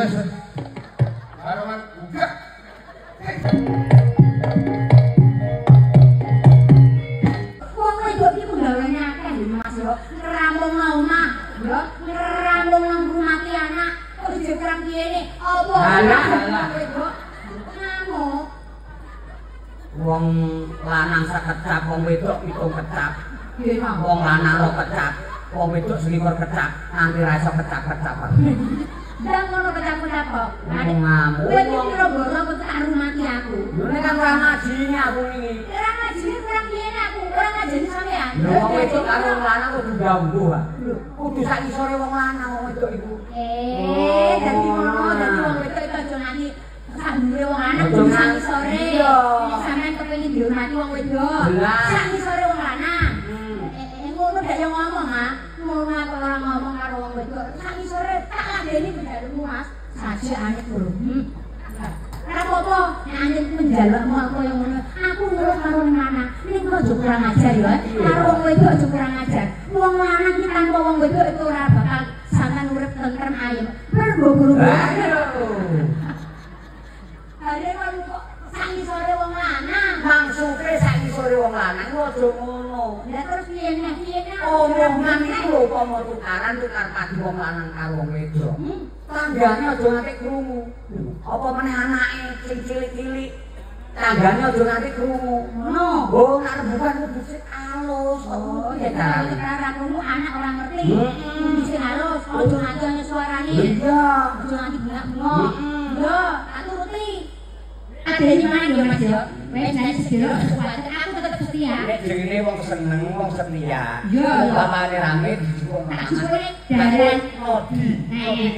Wes. Barongan buka. Wong wedok iki penggaweane akeh lho Mas yo. Ngerampung omah, yo. Ngerampung nang rumah ki anak. Kok dijekrang kene? Apa? Alah. Ngamuk. Wong lanang sakecap, wong wedok 7 kecap. Wong lanang 2 kecap, wong wedok 21 kecap. Nanti ra iso kecap-kecapan. Ndang ngono kecap-kecap kok. Ngamuk. Kowe iki kira-kira kecak rumah ki aku. Ini kan ora ngajine aku ini. Ora ngajine kurang kene aku, ora ngajine sampean. Lho wong wedok karo wong lanang kudu ganggu, Pak. Kudu sak isore wong lanang wong wedok iku. Dadi ngono, dadi wong wedok itu aja nganti sambure wong lanang Aja nganti sore. Iya. Sampeyan kepengin dihormati wong wedok. Lah. Sak isore wong lanang. Ngono dak yo ngomong ah. Ngono apa ora ngomong karo wong wedok. Sak isore tak ladeni bedhamu Mas. Sajane lho. Ora apa-apa, nek anjen menjalukmu aku yang ngono. Aku nurut karo wong lanang. Ning kok aja kurang ajar ya. Karo wong wedok aja kurang ajar. Wong lanang iki tanpa wong wedok itu ora bakal sampean urip tentrem ayem. Berburu-buru. Are kok sangi sore wong lanang. Maksude sak isore wong lanang aja ngono. Lah terus piye nek Omongan iku lho upama tukar padu wong lanang karo wong wedok. Tanggane aja nganti krungu. Apa meneh anake sing cilik-cilik. Tanggane aja nganti krungu. Ngono. Oh, nek bukan kudu sik alus. Oh, ya ora krungu anak ora ngerti. Mesti halus, aja nganti suarane. Iya. Aja nganti bengak-bengok. Yo, tak turuti. Adene mana yo Mas yo. Wes nek sedelo kuwatir aku tetep setia. Nek jenenge wong seneng, wong setia. Iya. Bapakane rame dijupuk Sore daran lodi.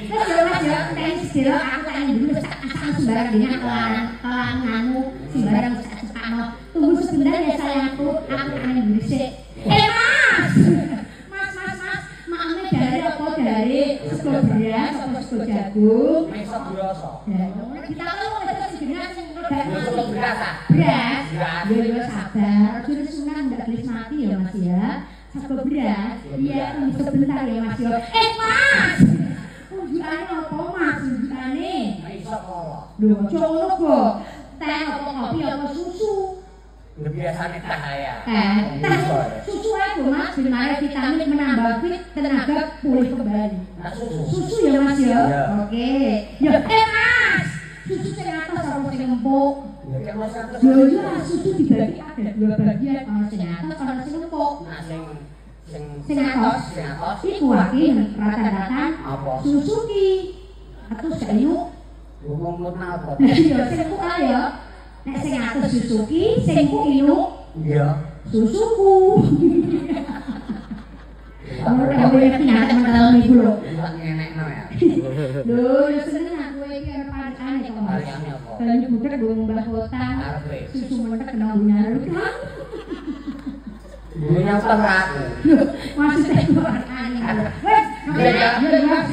Terus yo Mas yo, nek sedelo aku tak dulu asal sembarang dengan kelanganmu sembarang cepakno. Tunggu sebentar ya sayangku, aku akan berisik. Mas! Mas, makne dari apa dari sego beras apa sego jagung? Iso biasa. Kita kan mau tetap sejenak sing rodak Sego mati. beras ah. Beras. Beras. Ya sabar, sudah sunah enggak gelis mati ya Mas ya. Sego beras. Iya, tunggu sebentar ya Mas ya. Mas. Unjukane apa Mas unjukane? Iso kok. Lho, ngono kok. Teh apa kopi apa susu? Ya biasane teh ya. Teh susu ae lho Mas, benar vitamin menambah fit tenaga pulih kembali. Nah, susu. Susu ya Mas ya? Iya. Oke. Ya Mas. Susu sing atas apa sing empuk? Ya kan Mas atus. Ya iya, susu dibagi ada 2 bagian, ana sing atas, ana sing empuk. Nah, Sing atas. Iku wae rata-rata apa? susu ki. Atus kayu. Ngomong apa? Iya, sing empuk ae ya. Nek sing atas susu ki, sing empuk inuk Iya. susuku. Ora boleh tinggal teman-teman ibu lho. Tak ngenekno ya. Lho, ya seneng aku iki arep pancane kok Mas. Variane apa? Banyu budak nggo mbah kota. Arepe. Susu mentek kena bunyaru. Dunya perak. Maksudnya itu pancane. Wes, Iya. Mas. Mas.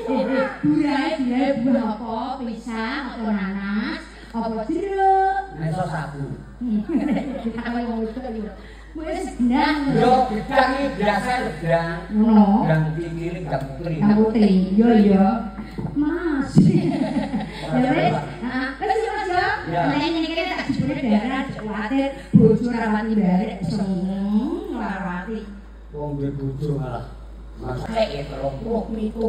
Buah buah apa? Pisang atau nanas? Apa jeruk? Iso sabu. Kita kawin wong itu iki. Wes gendang. Yo bidang iki biasa bidang. Ngono. Bidang tinggi gak putri. Yang putih. Yo yo. Mas. Ya wes. Heeh. Wes ya Mas yo. Ya. Nek iki tak jebule darah kuwatir bojo rawati barek seneng rawati. Wong duwe bojo malah. Masake 37.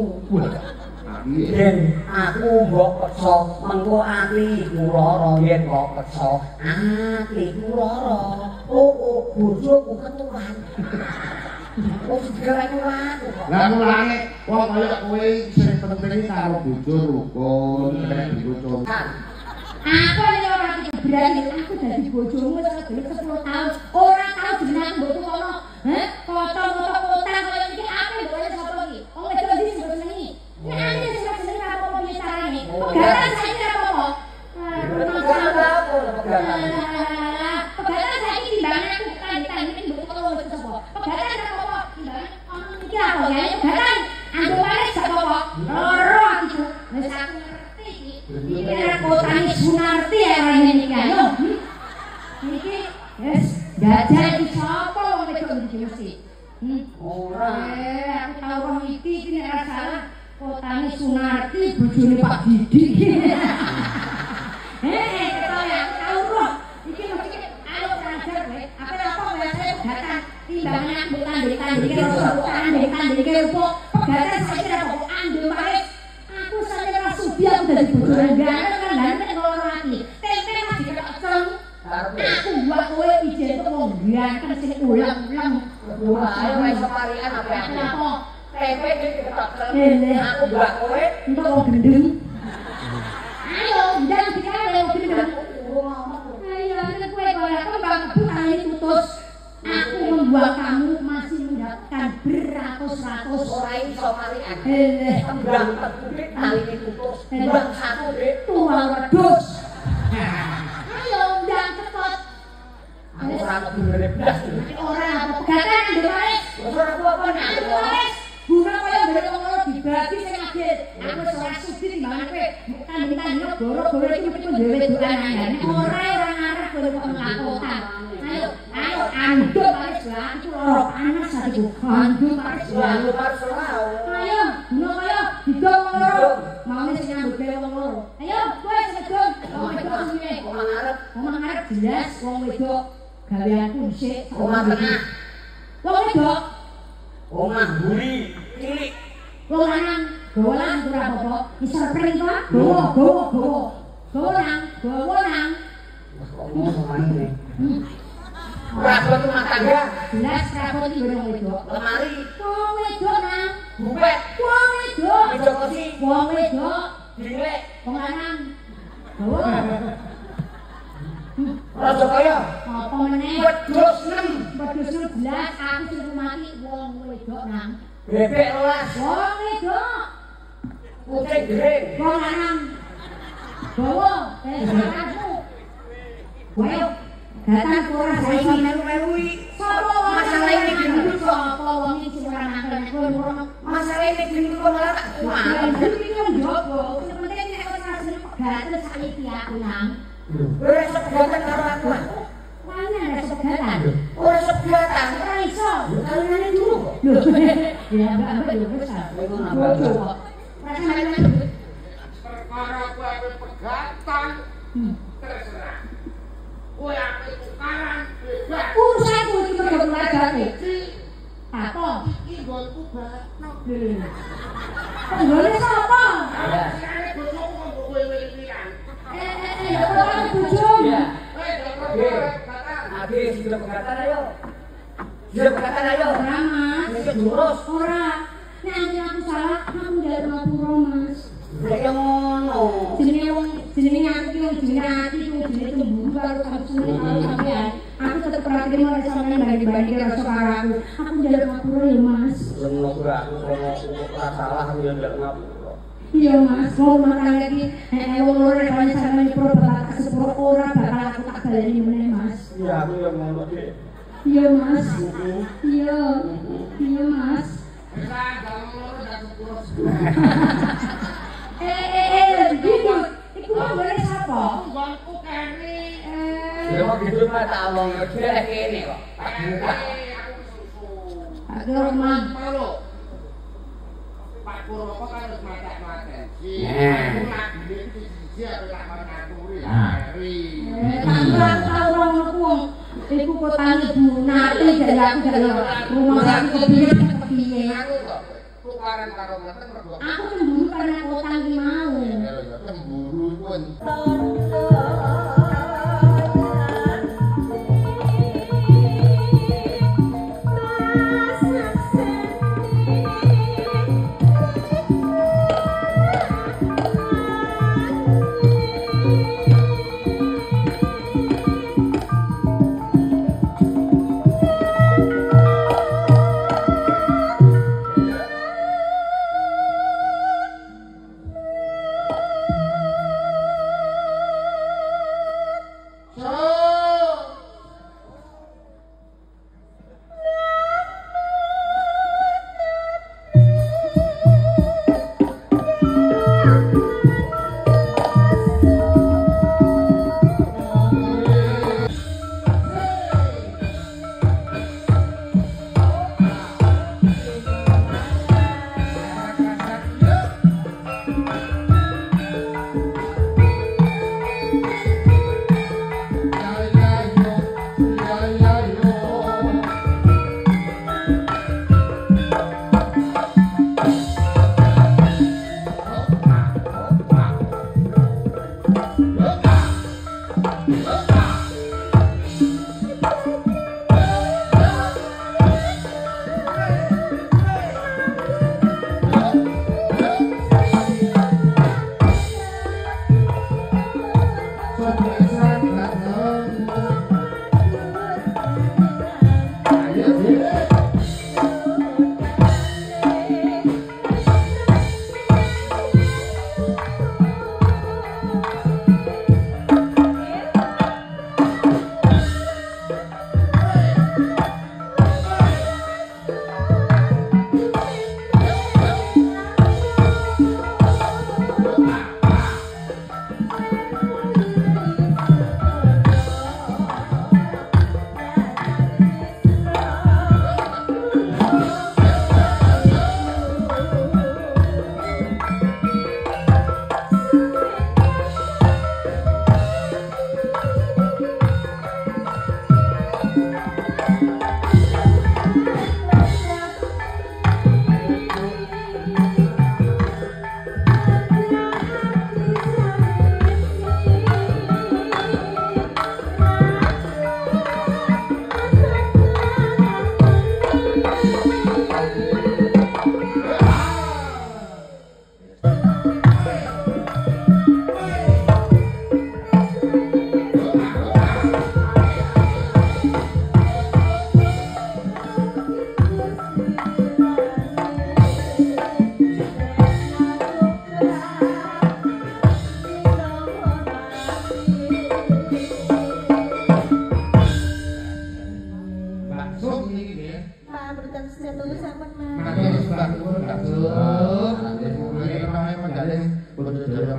Den, Aku mbok peksa mengko atiku lara yen mbok peksa atiku lara. Oh, bojoku ketuan. Oh, segera aku. lah mulane wong kaya kowe sing penting karo bojo rukun, nek bojo. Aku ini orang yang berani, aku dari bojomu selama 10 tahun. Orang tahu jeneng mbok kono. Heh, kocok-kocok utang kaya iki apa boleh sapa iki? Wong wedok iki sing senengi. Nek ane sing senengi apa piye carane? Pegatan saiki apa? Pegatan saiki timbangan aku tani-tani mbok kono wis sapa? Pegatan apa? Timbangan ono iki apa ya? Pegatan anggapane sak apa? Loro aku. Wis aku ngerti iki. Iki nek kotane Sunarti ya rene iki ayo. Iki wis gajah iki sapa wong wedok iki mesti. Ora. Aku tau roh iki nek rasane wetane Sunarti bojone Pak Didi. Ketoya tau roh. Iki mesti ayo belajar kowe. Apa kowe pegatan timbangan ambek tandhe-tandhe tandhe-tandhe opo pegatan saiki ra kok andhe wae. Aku sampe ora sudi aku dadi bojone ganteng kan nek loro ati. Tempe mas dikeceng. Aku buat kowe ijen kok wong ganteng sing ulang-ulang. Wah, ayo wis separian apa? Tempe dikeceng. Aku buat kowe entuk wong gendeng. Ayo, jangan dikale wong gendeng. Ayo, nek kowe kaya kembang kebun putus. Aku membuat kamu masih mendapatkan beratus-ratus orang iso marian. Kembang kebun taline putus. Kembang satu dek tua wedhus. Ayo, ndang cepet. Aku ora bener blas. Ora apa pegatan ndek wae. Ora apa-apa nek wae. Guna kaya mbek wong loro dibagi sing adil. Aku ora sudi timbangan kowe. Tanding-tanding goro-goro iki mesti dhewe dukan anyar. Ora ngarep kowe kok nglakotan. Ayo anduk paris lah, itu loro panas atiku. Anduk paris lah. Ayo, guna kaya didol wong loro. Maune sing nyambut gawe wong loro. Ayo, kowe segeng. Wong wedok suwe. Omah ngarep jelas wong wedok gaweanku dhisik. Omah tengah. Wong wedok omah buri cilik. wong lanang gowolan ora apa-apa isor pring to gowo nang Prabot rumah tangga jelas prabot iki wong wedok lemari wong wedok nang bupet wong wedok meja kursi wong wedok dilek wong lanang gowo rada kaya apa meneh wedhus 6 wedhus jelas aku sing rumati wong wedok nang bebek 12 wong wedok kucing gering wong lanang gowo aku wae datang ora saiki melu-melui sapa masalah ini gini sapa wong iki sing ora nangkep kowe masalah ini gini kok malah tak kuat iki kan jogo penting nek ora seneng pegatan saiki aku nang ora sepegatan karo aku wani ada sepegatan ora sepegatan ora iso kalane dulu ya mbak yo wis perkara kowe ape pegatan terserah kowe ape tukaran bebas urusanku iki mergo keluargaku apa iki nggonku bakno penggone sapa sing bojoku kok kowe wiling-wilingan ora bojo habis sudah pegatan ayo sudah pegatan ayo ora mas iki lurus ora nek aku salah aku njaluk ngapura mas ya ngono jenenge aku ki wong jenenge ati ku jenenge cemburu karo sampeyan karo sampeyan aku tetep perhatian oleh sampeyan bagi-bagi rasa karo aku njaluk ngapura ya mas ngono kuwi aku ora salah aku ya ndak ngapura iya mas mau rumah tangga ki wong loro kaya sampeyan pro bapak sepuro ora bakal aku tak baleni meneh mas iya aku ya ngono Dik iya mas iya mas ora dalam loro dak sepuro iku boleh sapa? nggonku kene ya kok gitu mah tak omong dhewe kene kok Aku rumah Malu. Pak Purwoko kan harus masak-masak. Nah. Aku lagi iki siji aku tak ngaturi. Tambah tawang aku. Iku kotane Bunate dari aku dari rumah aku kepiye. Aku kok tukaran karo ngoten mergo Aku cemburu karena kotang iki mau. ya cemburu pun.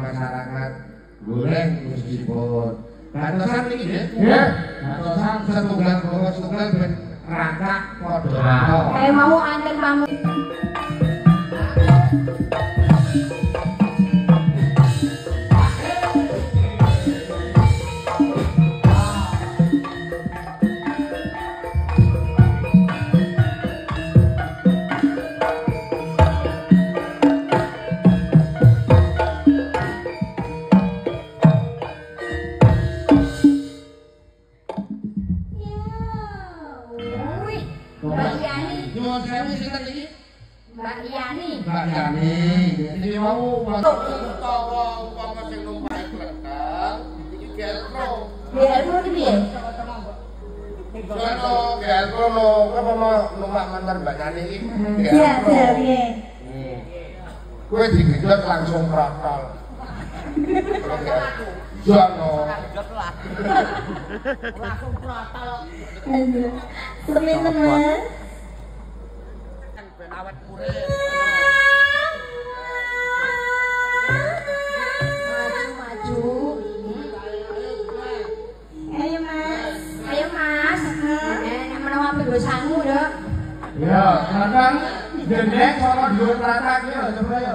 masyarakat goreng meskipun kantosan iki nggih kantosan setunggal ben racak padha mau anten pamit Mbak Yani. Iki mau utawa upama sing numpak kletek iki gelpro. Gelpro iki piye? Sono gelpro no apa numpak mantar Mbak Yani iki. Iya, piye? Kowe digeget langsung protol. Jono. Langsung protol. Seminten, Mas. Awet urip. Maju. Ayo Mas. Nek menawa dosamu, Dok. Ya, kadang gendeng sono dhuwur latak ya, coba ya.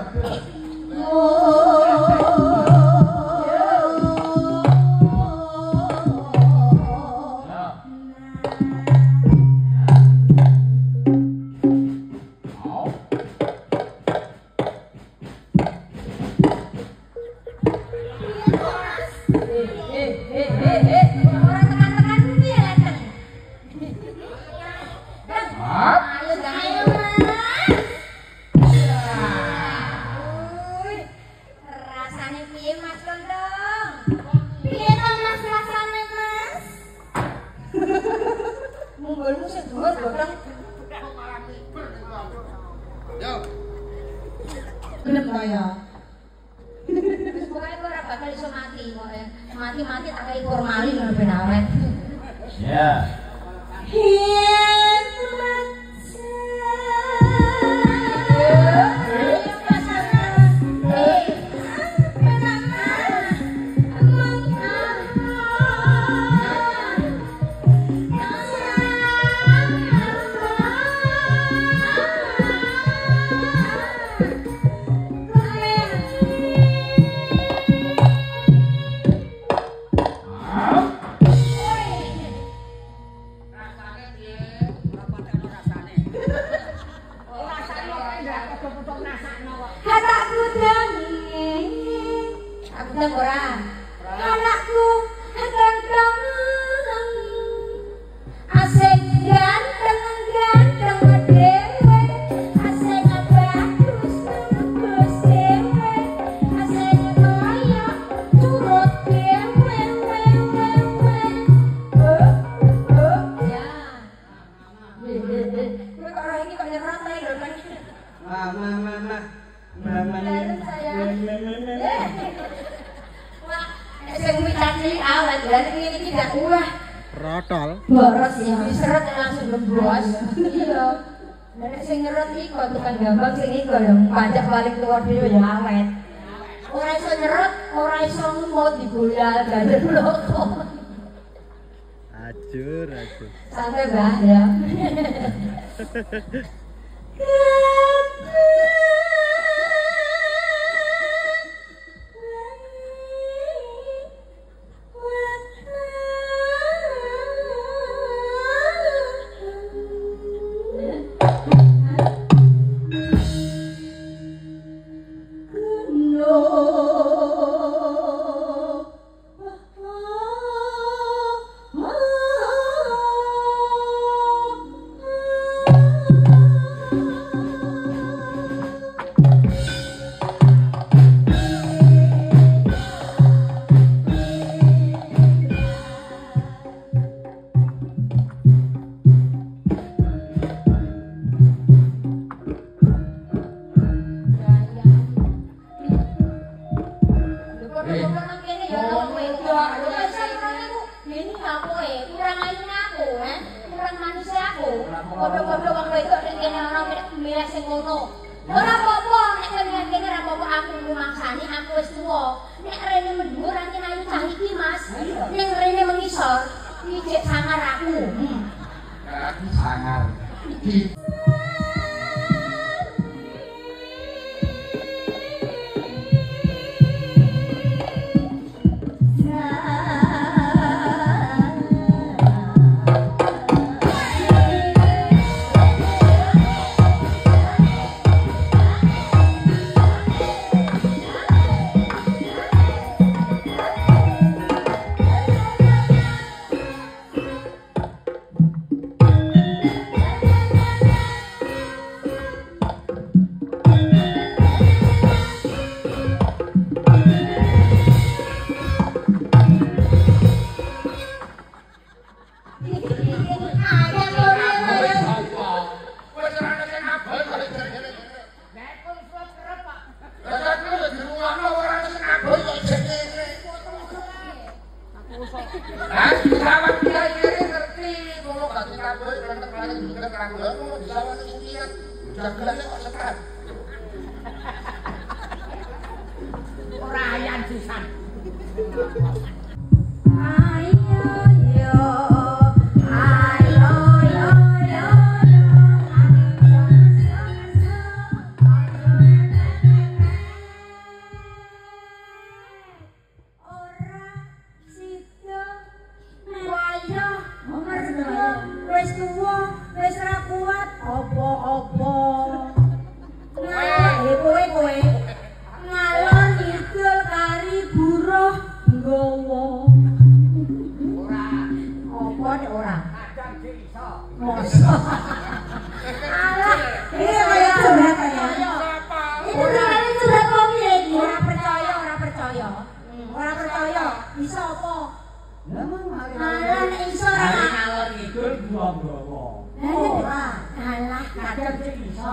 Mati-mati tak kayak formalin udah benawet. Ya. Kowe kok ora iki kok nyerot ae lho kan. Mama. Wah, sing mitati awet lan ngene iki gak kuah. Rotol. Boros ya, diseret langsung gembos. Iya. Nek sing nyerot iki kok tukang gambang sing iki lho, pajak paling tuwa dhewe ya awet. Ora iso nyerot, ora iso ngemut digolal gandeng loko. Ajur. Santai Mbah ya.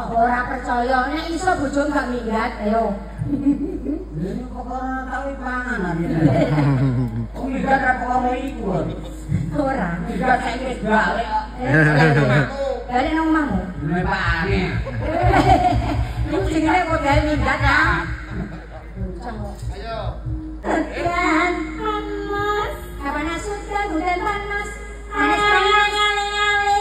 Ora percaya nek iso bojo gak minggat ayo. Ini kok ora tahu panganan iki. Kok minggat apa kono iku. Ora. Minggat saiki wis balik kok. Dari nang omahmu. Nek pane. Iku jenenge kok gawe minggat ya. Ayo. Dan panas. Panas sudah hujan panas. Panas nyale-nyale.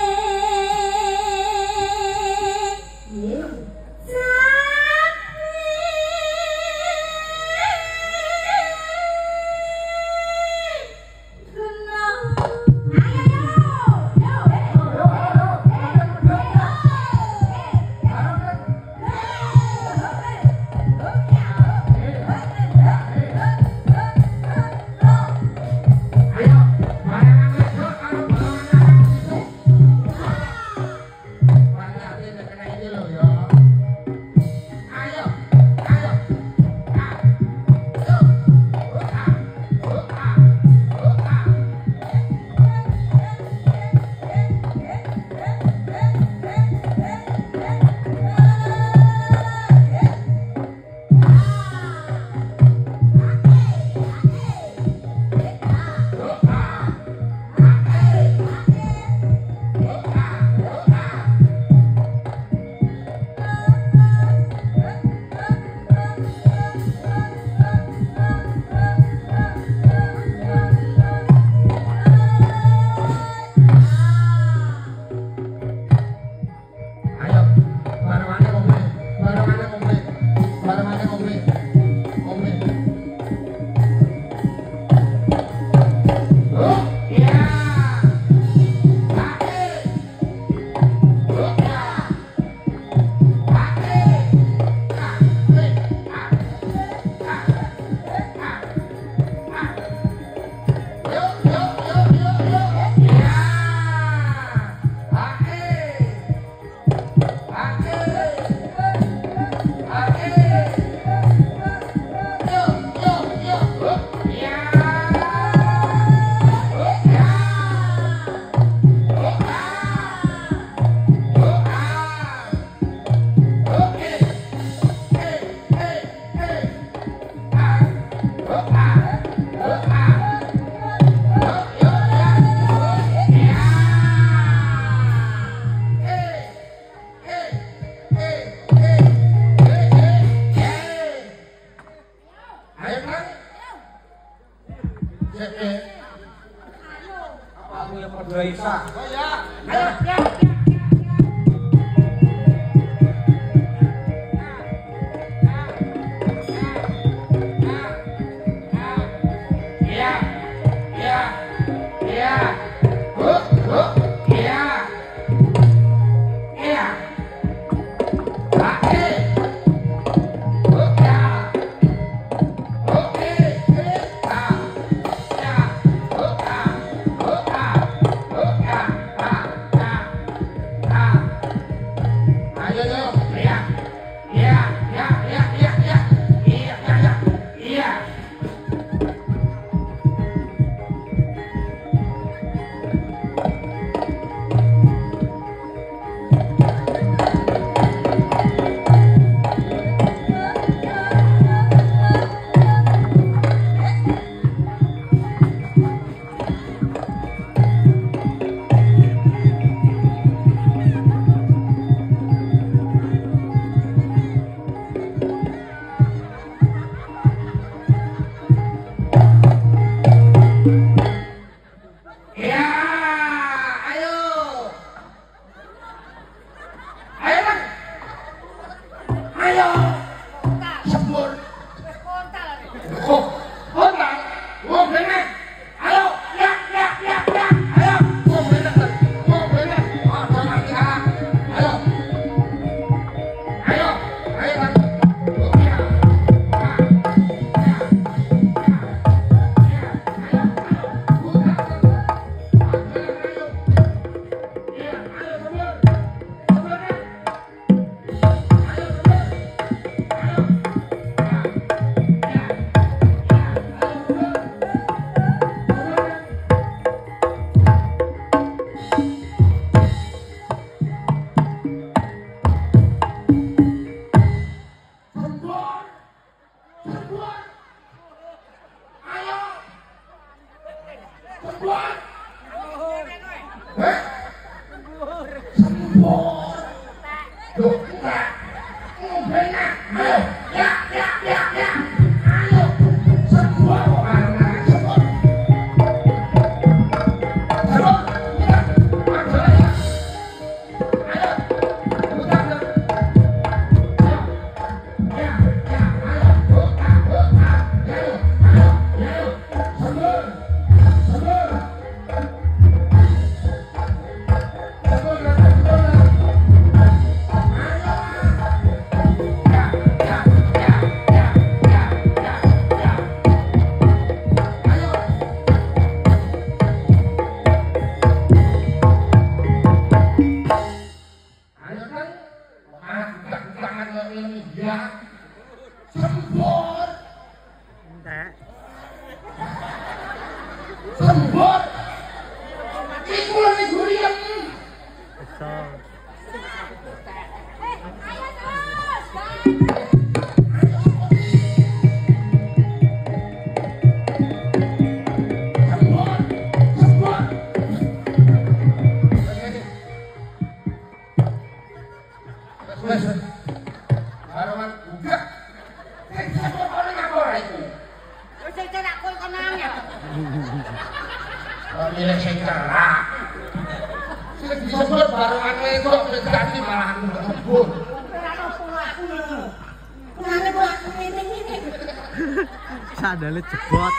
Sandalnya jebot.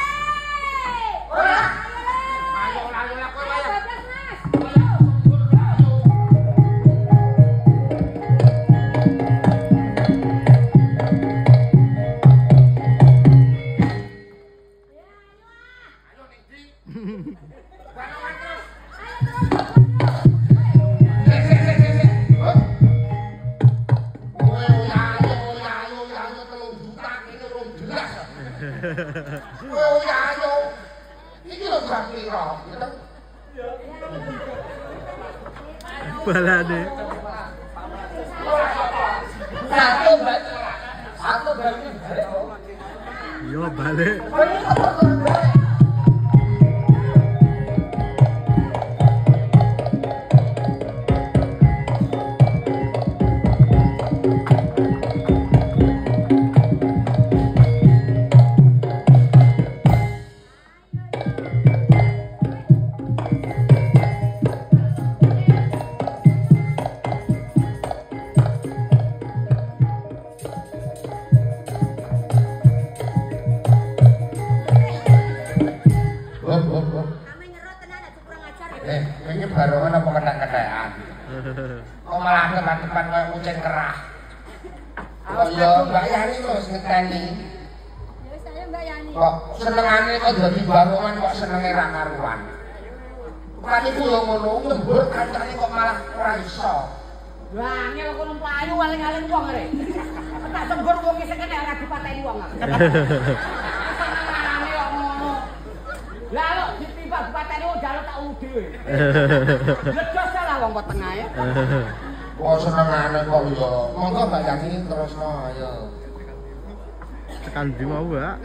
Balane. Satu balik. Yo balik. Ini barongan apa ketek-ketekan? Kok malah depan-depan kayak kucing kerah? Oh iya, Mbak Yani terus ngeteni. Ya saya Mbak Yani. Kok senengane kok dadi barongan kok senenge ra karuan. Paniku yo ngono, lembur kancane kok malah ora iso. Lah angel kono mlayu aling-aling wong rek. Tak senggur wong iki kene ora dipateni wong. Senengane kok ngono. Lah kok ditimbang dipateni wong jaluk tak ulu dhewe. Ledos salah wong kok tengahe. Kok senengane kok yo. Monggo Mbak Yani terusno ayo. Tekan ndi mau, Mbak?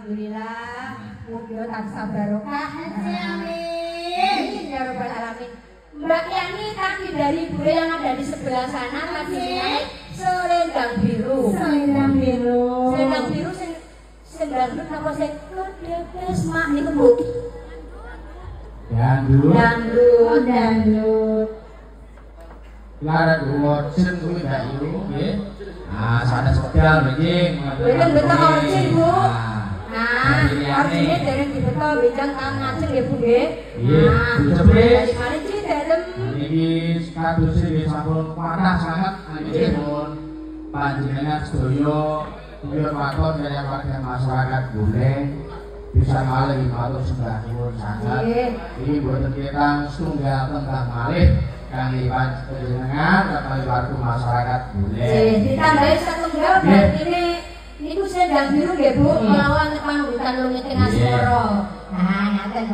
Alhamdulillah, mugi tansah barokah. Amin ya rabbal alamin. Mbak Yani kaki dari bule yang ada di sebelah sana tadi selendang biru. Selendang biru. Selendang biru selendang biru apa sih? Terus mak niku Bu. Dangdut. Lara dhuwur sin kuwi Mbak Yu nggih. Ah, sanes pedal nggih. Betul betul orjin Bu. Nah, orjinnya dereng dibeto benjang tahun ngajeng nggih Bu nggih. Nah, dari mari ci dalem. Niki kados nggih sampun panah sanget nggih panjenengan sedaya kula matur dari warga masyarakat Bule bisa malih matur sembah nuwun sanget. Iki boten kirang setunggal tengah malih kangge panjenengan kangge warga masyarakat Bule. Ditambahi satunggal berarti niku selendang biru nggih Bu, melawan panghutan Lungi Tengah Soro. Nah, ngaten.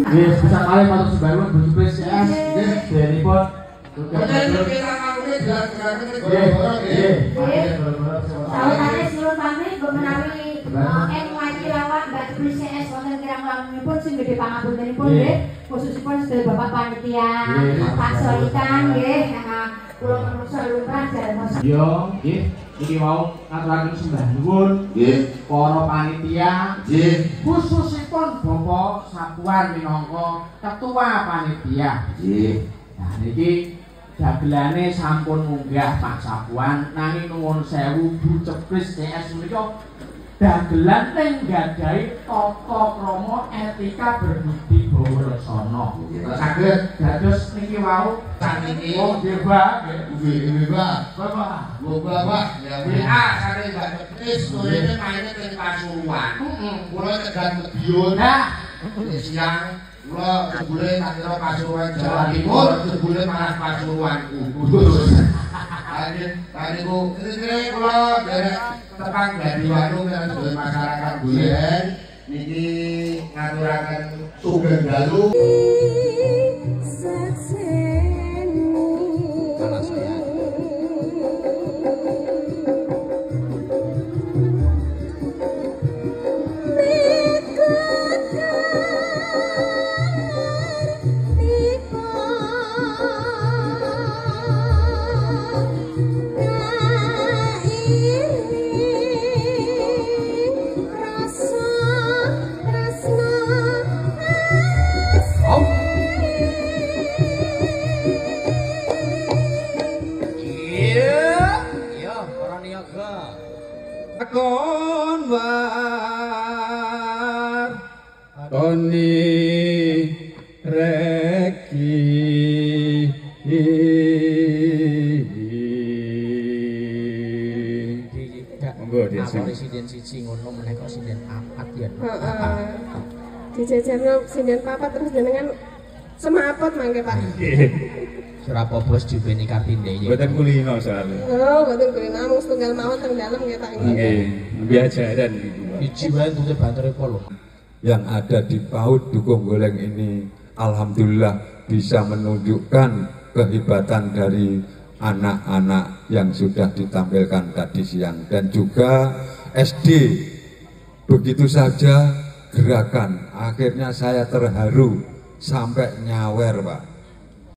Yes, bisa kali matur sembarang bojo PCS nggih deripun. Sawetane suwun pamit Mbok menawi NYC lawak Mbak PCS wonten kirang lamunipun sing gedhe pangapuntenipun nggih khususipun sedaya Bapak panitia Pak Solitan nggih kula manungsa lumrah jalan Yo nggih iki wau ngaturaken sembah nuwun nggih para panitia nggih khususipun Bapak Sapuan minangka ketua panitia nggih. Nah niki dagelane sampun munggah Pak Sapuan nanging nuwun sewu Bu Cepris CS menika dagelan teng gadhahi tata krama etika berbudi bawasana. Saged dados niki wau saniki oh nggih Pak nggih Pak. Bapak Bapak ya WA sare Mbak Cepris sorene maine teng Pasuruan. Kula tegan Medion. Nah siang kula jebule tak kira Pasuruan Jawa Timur, jebule malah Pasuruan Kudus. Tadi ku kira kula derek tepang dari warung dan sebagai masyarakat Bulen niki ngaturaken sugeng dalu. Kalau saya konwar Tony Reki monggo dia presiden siji ngono meneh kok sinden papat ya. Heeh. Dijejerno sinden papat terus jenengan semaput mangke Pak. Serapo bos dibeni kapinde ya. Boten kulino soalnya. Oh, boten kulino mung setunggal mawon teng dalem nggih Pak nggih. Nggih, biajaran iki. Biji wae tutup bantore polo. Yang ada di PAUD Dukung Goleng ini alhamdulillah bisa menunjukkan kehebatan dari anak-anak yang sudah ditampilkan tadi siang, dan juga SD. Begitu saja gerakan, akhirnya saya terharu sampai nyawer, Pak.